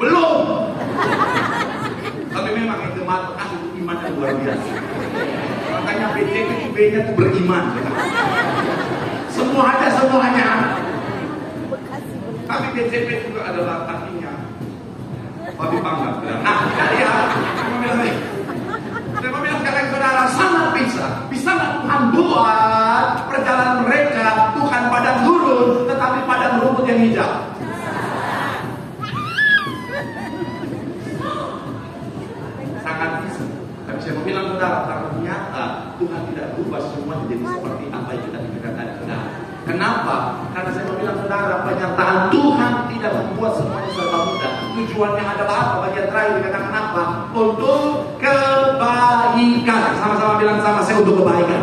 Belum. Tapi memang itu iman yang luar biasa. Makanya BCP itu B-nya itu beriman. Semuanya. Tapi BCP juga adalah artinya Babi Panggang. Nah, jadi ya, saya mau bilang sekalian saudara, sangat bisa Tuhan buat perjalanan mereka bukan padang gurun, tetapi padang rumput yang hijau. Sangat bisa. Tapi saya mau bilang saudara, ternyata Tuhan tidak berubah semua menjadi seperti apa yang kita pikirkan tadi, saudara. Kenapa? Karena saya mau bilang saudara, penyertaan Tuhan tidak membuat semuanya serba mudah. Tujuannya adalah apa? Bagian terakhir dikatakan apa? Untuk kebaikan. Sama-sama bilang sama saya, untuk kebaikan.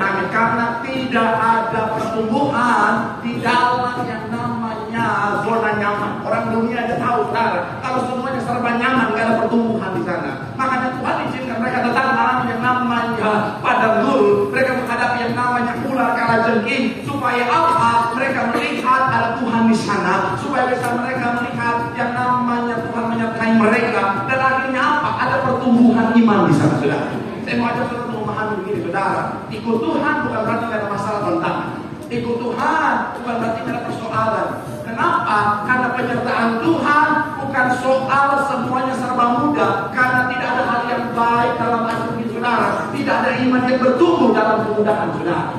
Amin. Karena tidak ada pertumbuhan di dalam yang namanya zona nyaman. Orang dunia aja tahu, saudara, kalau semuanya serba nyaman, gak ada pertumbuhan di sana. Makanya Tuhan izinkan mereka datang mengalami yang namanya padang gurun. Mereka menghadapi yang namanya ular kalajengking. Supaya apa? Mereka melihat ada Tuhan di sana. Supaya bisa mereka melihat yang namanya Tuhan menyertai mereka. Dan akhirnya apa? Ada pertumbuhan iman di sana, saudara. Saya mau ajak saudara memahami begini, saudara. Ikut Tuhan bukan berarti tidak ada masalah tantangan. Ikut Tuhan bukan berarti tidak ada persoalan. Kenapa? Karena penyertaan Tuhan bukan soal semuanya serba mudah. Karena tidak ada hal yang baik dalam hati saudara. Tidak ada iman yang bertumbuh dalam kemudahan saudara.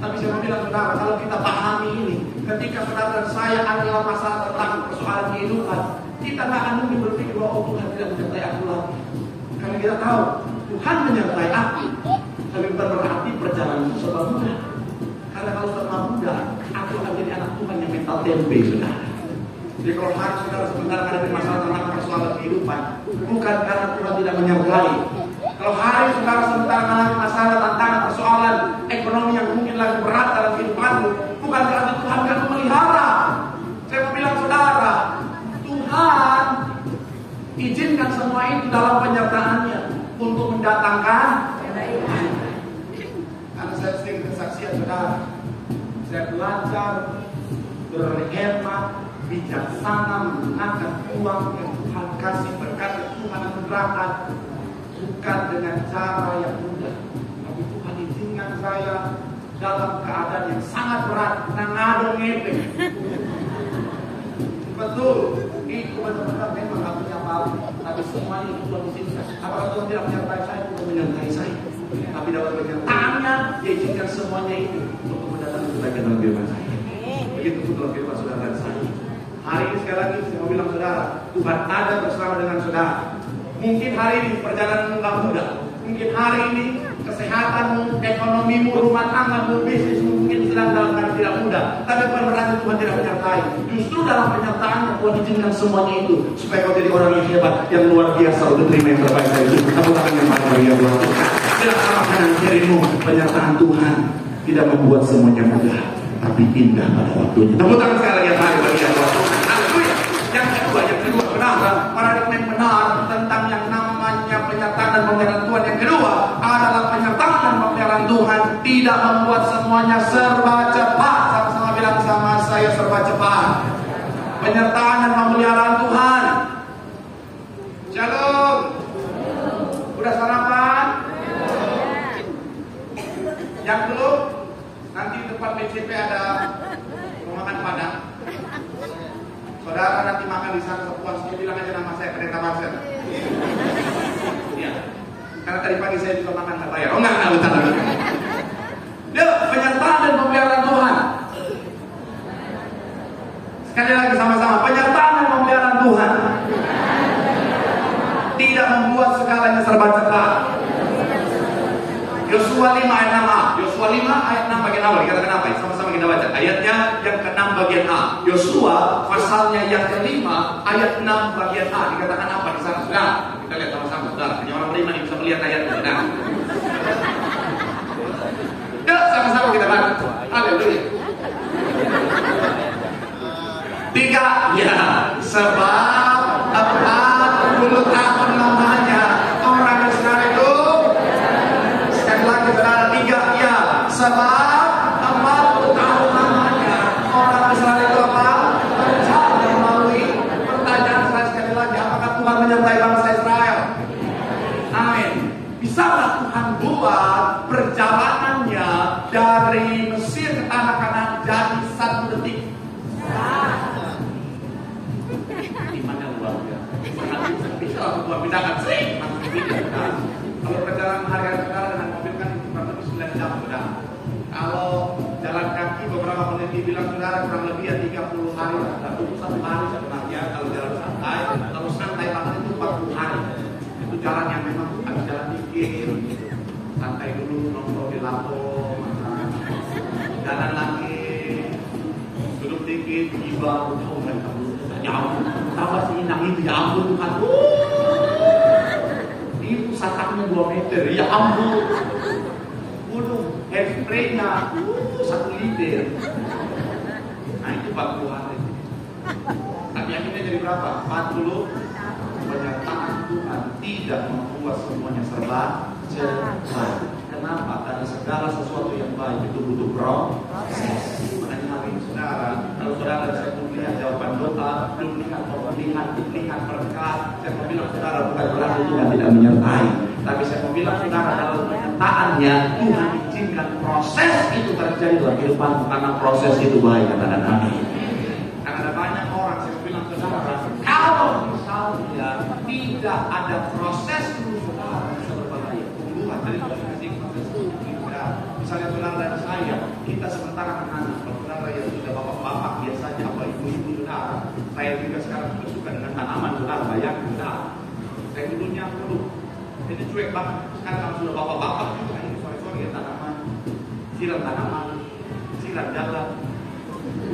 Tapi saya mau bilang saudara, kalau kita pahami ini, ketika saudara dan saya adalah masalah tentang persoalan kehidupan, kita nggak akan mungkin berpikir bahwa Tuhan tidak menyertai aku lagi. Karena kita tahu Tuhan menyertai aku, tapi bukan berarti perjalanan itu serba mudah. Karena kalau serba mudah, aku akan jadi anak Tuhan yang mental tempe, saudara. Jadi kalau hari saudara sebentar ada masalah tentang persoalan kehidupan, bukan karena Tuhan tidak menyertai. Kalau hari saudara sebentar mengalami masalah tantangan persoalan ekonomi yang mungkin lagi berat dalam kehidupanmu, bukan berarti Tuhan akan memelihara. Saya mau bilang saudara, Tuhan izinkan semua itu dalam penyertaannya untuk mendatangkan kebaikan. Karena saya sering kesaksian saudara, saya belajar berhemat, bijaksana menggunakan uang yang Tuhan kasih berkat Tuhan anugerahkan, bukan dengan cara yang mudah. Tapi Tuhan izinkan saya dalam keadaan yang sangat berat, nangado ngepeng. Betul, itu benar-benar memang gak punya apa-apa. Tapi semuanya itu Tuhan izinkan. Apakah Tuhan tidak menyertai saya? Tuhan menyertai saya. Tapi dalam penyertaannya, Dia izinkan semuanya itu untuk mendatangkan kebaikan dalam kehidupan saya. Begitu pun dalam kehidupan saudara dan saya. Hari ini sekali lagi saya mau bilang saudara, Tuhan ada bersama dengan saudara. Mungkin hari ini perjalanan nggak mudah. Mungkin hari ini kesehatanmu, ekonomimu, rumah tanggamu, bisnismu mungkin sedang dalam keadaan tidak mudah. Tapi bukan berarti Tuhan tidak menyertai. Justru dalam penyertaannya Tuhan izinkan semuanya itu supaya kau jadi orang yang hebat, yang luar biasa untuk terima yang terbaik dari itu. Kamu akan yang paling bahagia buat Tuhan. Tidak salah kanan kirimu, penyertaan Tuhan tidak membuat semuanya mudah, tapi indah pada waktunya. Tepuk tangan sekali lagi yang paling bahagia buat Tuhan. Haleluya. Yang kedua benar, paradigma yang benar tentang yang namanya penyertaan dan pemeliharaan Tuhan. Yang kedua adalah penyertaan dan pemeliharaan Tuhan tidak membuat semuanya serba cepat. Sama-sama bilang sama saya, serba cepat. Penyertaan dan pemeliharaan Tuhan. Shalom. Udah sarapan? Yang belum? Nanti di depan BCP ada makan Padang. Saudara nanti makan di sana sepuasnya, bilang aja nama saya Pendeta Marcel. Iya. Karena tadi pagi saya juga makan nggak bayar. Oh enggak, betul. Dia penyertaan dan pemeliharaan Tuhan. Sekali lagi sama-sama, penyertaan dan pemeliharaan Tuhan tidak membuat segalanya serba cepat. Yosua 5 ayat 6a. Yosua 5 ayat 6 bagian awal dikatakan apa? Sama-sama kita baca. Ayatnya yang ke-6 bagian A. Yosua pasalnya yang ke-5 ayat 6 bagian A dikatakan apa di sana? Sudah, kita lihat sama-sama. Sudah, yang orang beriman bisa melihat ayatnya. Sudah. Ya, sama-sama kita baca. Haleluya. 3. Ya, sebab 40 tahun lamanya orang Israel itu. Sekali lagi saudara, 3. Ya, sebab 40 tahun lamanya orang Israel itu apa? Berjalan melalui pertanyaan saya sekali menyertai bangsa Israel? Amin. Bisakah Tuhan buat perjalanannya dari Mesir ke tanah Kanaan jadi 1 detik? Imannya luar biasa. Bisa Tuhan bedakan sih. Kalau perjalanan hari-hari saudara dengan mobil kan kurang lebih 9 jam sudah. Kalau jalan kaki beberapa peneliti bilang saudara kurang lebih ya 30 hari. Dan itu 1 hari sebenarnya kalau jalan santai. Kalau santai banget itu 40 hari. Itu jalan yang memang harus jalan dikit. Santai dulu, nongkrong di lapo, jalan lagi, duduk dikit, tiba, tahu kan kamu? Ya ampun, tambah si inang itu, ya ampun Tuhan. Itu sataknya 2 meter, ya ampun. Hairspray-nya 1 liter. Nah itu 40 hari. Tapi akhirnya jadi berapa? 40. Pernyataan Tuhan tidak membuat semuanya serba cepat. Kenapa? Karena segala sesuatu yang baik itu butuh proses. Makanya hari ini saudara, kalau saudara saya melihat jawaban doa, belum lihat berkat, saya mau bilang saudara bukan berarti Tuhan tidak menyertai. Tapi saya mau bilang saudara dalam penyertaannya Tuhan izinkan proses itu terjadi dalam kehidupan karena proses itu baik, katakan amin. Karena ada banyak orang saya mau bilang saudara, kalau misalnya tidak ada proses dulu saudara bisa berbahaya. Pembunuhan dari misalnya saudara dan saya, kita sementara anak-anak, kalau saudara yang sudah bapak-bapak biasanya apa ibu-ibu saudara, saya juga sekarang suka dengan tanaman saudara, bayangkan saudara, saya dulunya dulu, jadi cuek banget. Sekarang kalau sudah bapak-bapak juga ini sore-sore ya tanaman, siram jalan,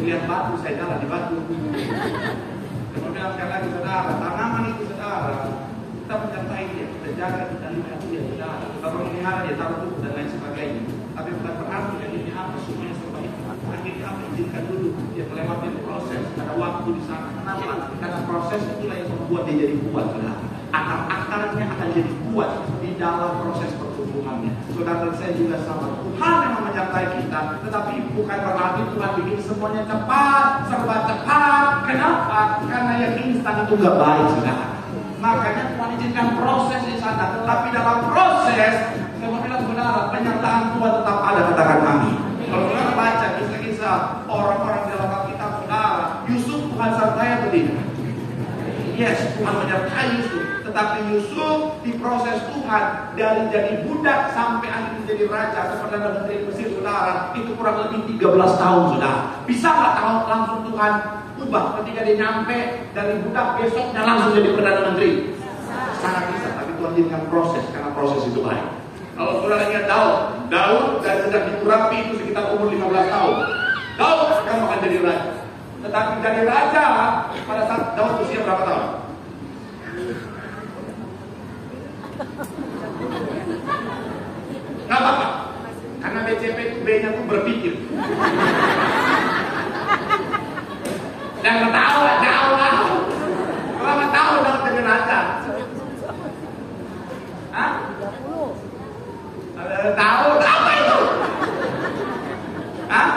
lihat batu, saya jalan di batu. Kemudian sekali lagi saudara, tanaman itu saudara, kita menyertai dia, kita jaga, kita lihat dia saudara, kita memelihara dia, taruh buku dan lain sebagainya. Tapi bukan berarti ini apa semuanya serba itu. Akhirnya apa izinkan dulu dia melewati proses, ada waktu di sana. Kenapa? Karena proses itulah yang membuat dia jadi kuat saudara. Akar-akarnya akan jadi kuat di dalam proses pertumbuhannya. Saudara dan saya juga sama. Tuhan yang menyertai kita, tetapi bukan berarti Tuhan bikin semuanya cepat, serba cepat. Kenapa? Karena yang instan itu gak baik saudara. Makanya Tuhan izinkan proses di sana. Tetapi dalam proses, saya mau bilang saudara, penyertaan Tuhan tetap ada, katakan amin. Kalau saudara baca kisah-kisah orang-orang di dalam Alkitab saudara, Yusuf Tuhan sertai atau tidak? Yes, Tuhan menyertai Yusuf. Tetapi Yusuf diproses Tuhan dari jadi budak sampai akhirnya menjadi raja atau Perdana Menteri Mesir saudara, itu kurang lebih 13 tahun saudara. Bisa nggak langsung Tuhan ubah ketika dia nyampe dari budak besoknya langsung jadi Perdana Menteri? Sangat bisa, tapi Tuhan jadikan proses karena proses itu baik. Kalau saudara ingat Daud dan sudah diturapi itu sekitar umur 15 tahun. Daud sekarang akan jadi raja. Tetapi jadi raja pada saat Daud usia berapa tahun? Nggak apa-apa, karena BCP itu B-nya tuh berpikir. Dan ketawa, jauh. Berapa tahun Daud jadi raja? Hah? 30 tahun, apa itu? Hah?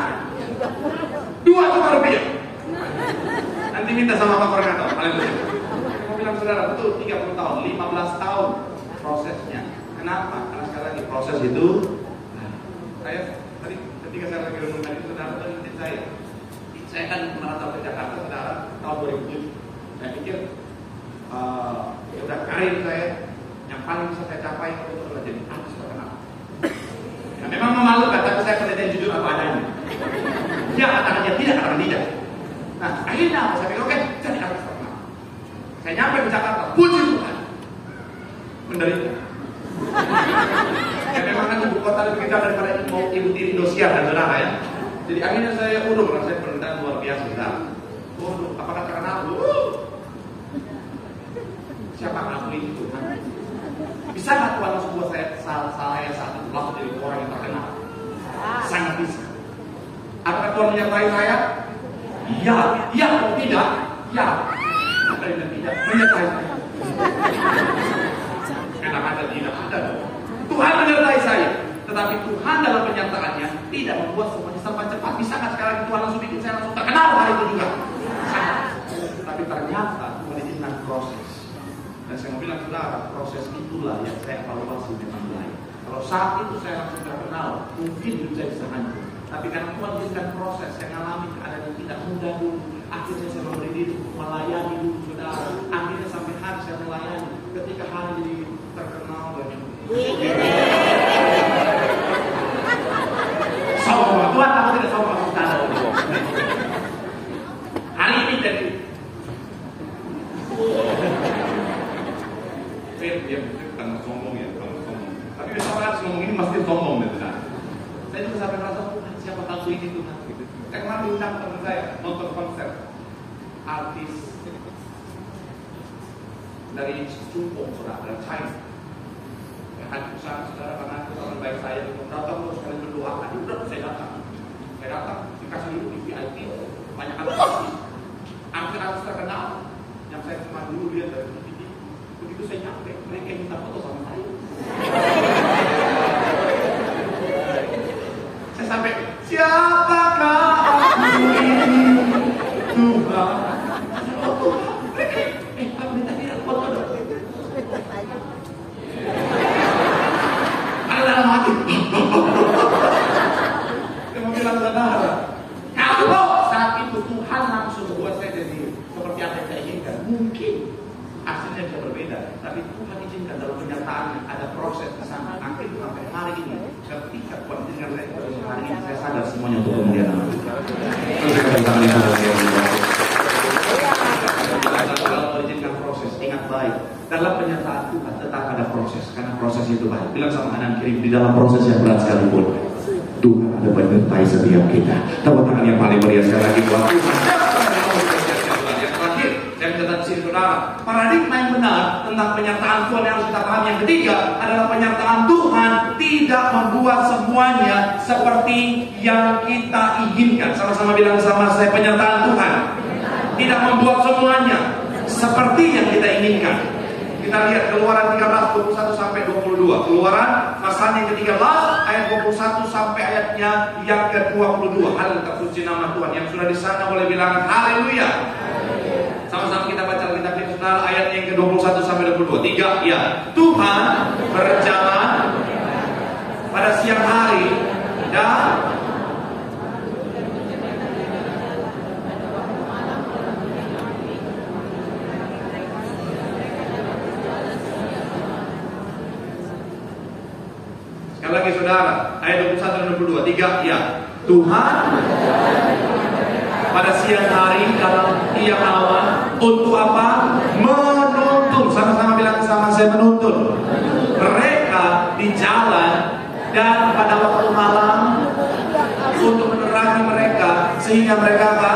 2 cuma lebih. Nanti minta sama Pak Koordinator. Saya mau bilang saudara, betul 30 tahun, 15 tahun prosesnya. Kenapa? Karena sekali lagi proses itu. Saya tadi ketika saya lagi renungan itu saudara tadi saya kan merantau ke Jakarta saudara tahun 2007. Saya pikir udah karir saya yang paling bisa saya capai itu adalah jadi artis terkenal. Ya, memang memalukan, tapi saya penelitian jujur apa adanya. Dia katakan dia tidak, katakan tidak. Nah, akhirnya saya pikir oke, jadi artis terkenal. Saya nyampe ke Jakarta, puji Tuhan, menderita. Ya memang kan ibu kota lebih kecil daripada ibu tiri Indosiar dan saudara ya. Jadi akhirnya saya merasa penderitaan luar biasa saudara. Apakah terkenal? Siapa kamu ini Tuhan? Bisa nggak Tuhan langsung buat saya saat itu langsung jadi orang yang terkenal? Sangat bisa. Apakah Tuhan menyertai saya? Iya atau tidak? Ya. Apa yang tidak? Menyertai saya. Enak ada tidak ada. Tuhan menyertai saya. Tetapi Tuhan dalam penyertaannya tidak membuat semuanya serba cepat. Bisa nggak sekarang Tuhan langsung bikin saya langsung terkenal hari itu juga? Sangat. Tapi ternyata Tuhan izinkan proses. Dan bilang saudara, proses itulah yang saya evaluasi memang baik. Kalau saat itu saya langsung terkenal, mungkin hidup saya bisa hancur. Tapi karena Tuhan berikan proses, saya mengalami keadaan yang tidak mudah dulu. Akhirnya saya memberi diri untuk melayani dulu saudara. Akhirnya sampai hari saya melayani. Ketika hari jadi terkenal dan sombong, Tuhan aku tidak sombong saudara. Hari ini jadi dia bukan sombong ya, kalau sombong. Tapi besok harus ngomong ini pasti sombong ya saudara. Saya juga sampai merasa Tuhan siapa tahu ini Tuhan. Saya kemarin diundang teman saya nonton konser artis dari Cungpong saudara, dari China. Hadir sana saudara karena itu teman baik saya itu datang terus sekali berdoa. Udah saya datang. Saya datang dikasih dulu di VIP banyak artis. Artis terkenal yang saya cuma dulu lihat dari TV. Begitu saya nyampe mereka minta foto sama saya. Saya sampai siapakah aku ini Tuhan? Oh Tuhan, mereka aku minta dia foto dong. Ada dalam hati. Saya mau bilang saudara, kalau saat itu Tuhan langsung buat saya jadi seperti apa yang saya inginkan, mungkin hasilnya bisa berbeda. Tapi Tuhan izinkan dalam kenyataannya ada proses ke sana. Akhirnya sampai hari ini, ketika Tuhan izinkan saya hari ini saya sadar semuanya untuk kemuliaan Allah. Kalau izinkan proses, ingat baik. Dalam penyertaan Tuhan tetap ada proses, karena proses itu baik. Bilang sama kanan kiri, di dalam proses yang berat sekalipun Tuhan ada menyertai setiap kita. Tepuk tangan yang paling meriah sekali lagi buat Tuhan. Yang terakhir, saya mencatat di sini saudara, paradigma yang benar tentang penyertaan Tuhan yang harus kita pahami. Yang ketiga adalah penyertaan Tuhan tidak membuat semuanya seperti yang kita inginkan. Sama-sama bilang sama saya, penyertaan Tuhan tidak membuat semuanya seperti yang kita inginkan. Kita lihat Keluaran 13, 21 sampai 22. Keluaran pasal yang ke-13 ayat 21 sampai ayatnya yang ke-22. Hal terpuji nama Tuhan. Yang sudah di sana boleh bilang haleluya. Sama-sama kita baca Alkitab kita saudara, ayat yang ke-21 sampai 22. 3 ya. Tuhan berjalan pada siang hari dan sekali lagi saudara, ayat 21 dan 22. 3 ya. Tuhan pada siang hari dalam tiang awan untuk apa? Menuntun. Sama-sama bilang sama saya, menuntun mereka di jalan, dan pada waktu malam untuk menerangi mereka sehingga mereka apa?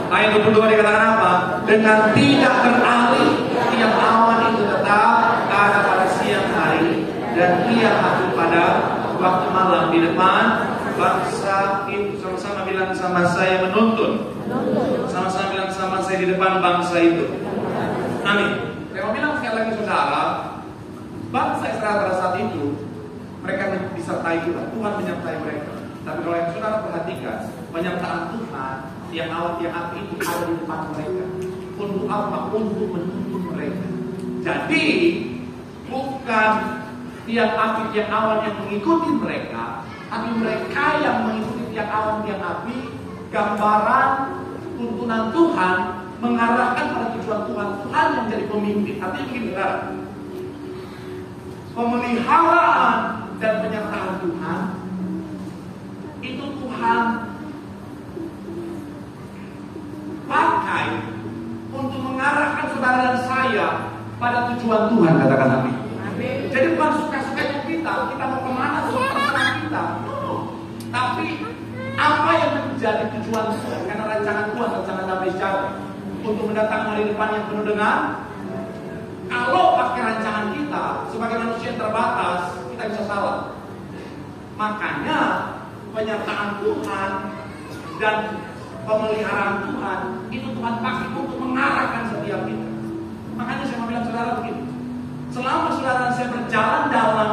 Ayat 22 dikatakan apa? Dengan tidak beralih tiang awan itu tetap ada pada siang hari dan ia hadir pada waktu malam di depan bangsa itu. Sama-sama bilang sama saya, menuntun. Sama-sama bilang sama saya, di depan bangsa itu. Amin. Saya mau bilang sekali lagi saudara, bangsa Israel pada saat itu mereka disertai Tuhan, Tuhan menyertai mereka. Tapi kalau yang saudara perhatikan, penyertaan Tuhan yang awan yang api itu ada di depan mereka. Untuk apa? Untuk menuntun mereka. Jadi bukan tiang api, tiang awan yang mengikuti mereka, tapi mereka yang mengikuti tiang awan, tiang api. Gambaran tuntunan Tuhan mengarahkan pada tujuan Tuhan. Tuhan yang jadi pemimpin. Artinya begini saudara, pemeliharaan dan penyertaan Tuhan itu Tuhan pakai untuk mengarahkan saudara dan saya pada tujuan Tuhan. Katakan amin. Jadi bukan suka-sukanya kita mau kemana, terserah kita. Tapi apa yang menjadi tujuan Tuhan? Karena rancangan Tuhan, rancangan damai sejahtera untuk mendatangkan hari depan yang penuh dengan. Kalau pakai rancangan kita sebagai manusia yang terbatas, kita bisa salah. Makanya penyertaan Tuhan dan pemeliharaan Tuhan itu Tuhan pakai untuk mengarahkan setiap kita. Makanya saya mau bilang saudara begini, selama saudara saya berjalan dalam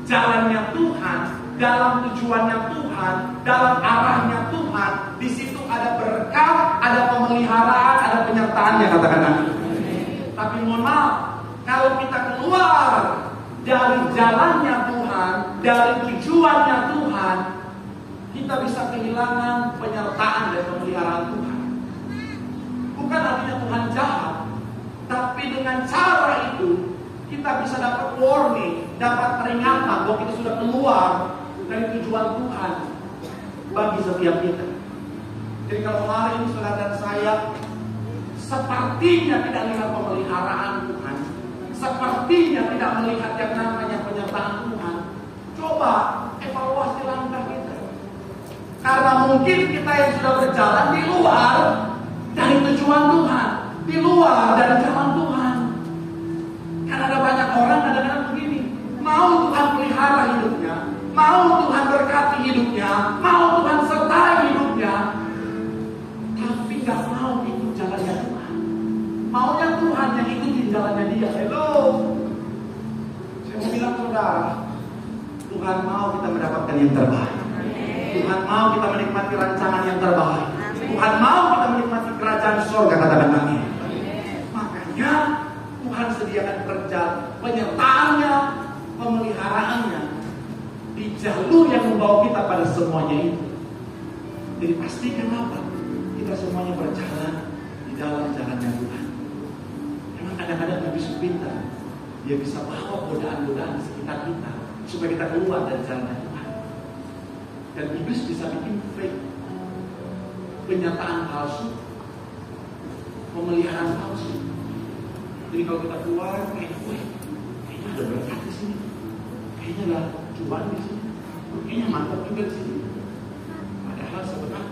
jalannya Tuhan, dalam tujuannya Tuhan, dalam arahnya Tuhan, di situ ada berkat, ada pemeliharaan, ada penyertaannya, katakan amin. Tapi Tapi mohon maaf, kalau kita keluar dari jalannya Tuhan, dari tujuannya Tuhan, kita bisa kehilangan penyertaan dan pemeliharaan Tuhan. Bukan artinya Tuhan jahat, tapi dengan cara itu kita bisa dapat warning, dapat peringatan bahwa kita sudah keluar dari tujuan Tuhan bagi setiap kita. Jadi kalau hari ini saudara dan saya sepertinya tidak melihat pemeliharaan Tuhan, sepertinya tidak melihat yang namanya penyertaan Tuhan, coba evaluasi langkah kita. Karena mungkin kita yang sudah berjalan di luar dari tujuan Tuhan, di luar dari jalan Tuhan. Karena ada banyak orang kadang-kadang begini, mau Tuhan pelihara hidupnya, mau Tuhan berkati hidupnya, mau Tuhan sertai hidupnya, tapi gak mau ikut jalannya Tuhan. Maunya Tuhan yang ikutin jalannya dia. Hello, saya mau bilang saudara, Tuhan mau kita mendapatkan yang terbaik. Tuhan mau kita menikmati rancangan yang terbaik. Tuhan mau kita menikmati kerajaan surga, katakan amin. Makanya Tuhan sediakan penyertaannya, pemeliharaannya di jalur yang membawa kita pada semuanya itu. Jadi pastikan apa? Kita semuanya berjalan di dalam jalannya Tuhan. Memang kadang-kadang lebih pintar, dia bisa bawa godaan-godaan di sekitar kita supaya kita keluar dari jalannya Tuhan. Dan iblis bisa bikin fake, penyataan palsu, pemeliharaan palsu. Jadi kalau kita keluar, kayaknya ada berkat di sini, kayaknya ada cuan di sini, kayaknya mantap juga di sini. Padahal sementara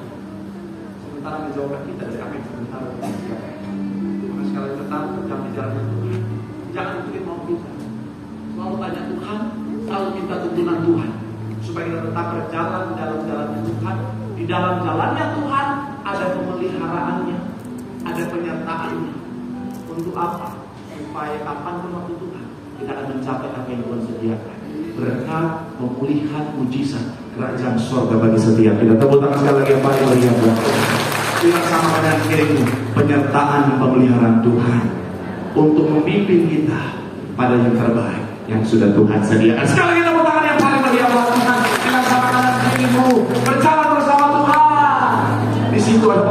menjauhkan kita dari apa yang sementara. Maka sekali tetap berjalan di jalan Tuhan. Jangan ikutin mau kita. Selalu tanya Tuhan, selalu minta tuntunan Tuhan, supaya kita tetap berjalan dalam jalannya Tuhan. Di dalam jalannya Tuhan ada pemeliharaannya, ada penyertaannya. Untuk apa? Supaya kapanpun waktu Tuhan kita akan mencapai apa yang Tuhan sediakan. Berkat, pemulihan, mujizat kerajaan surga bagi setiap kita. Tepuk tangan sekali lagi yang paling meriah buat Tuhan. Bilang sama dengan kirimu, penyertaan dan pemeliharaan Tuhan untuk memimpin kita pada yang terbaik yang sudah Tuhan sediakan. Sekali lagi tepuk tangan yang paling meriah buat Tuhan. Bilang sama dengan kirimu, berjalan bersama Tuhan. Di situ ada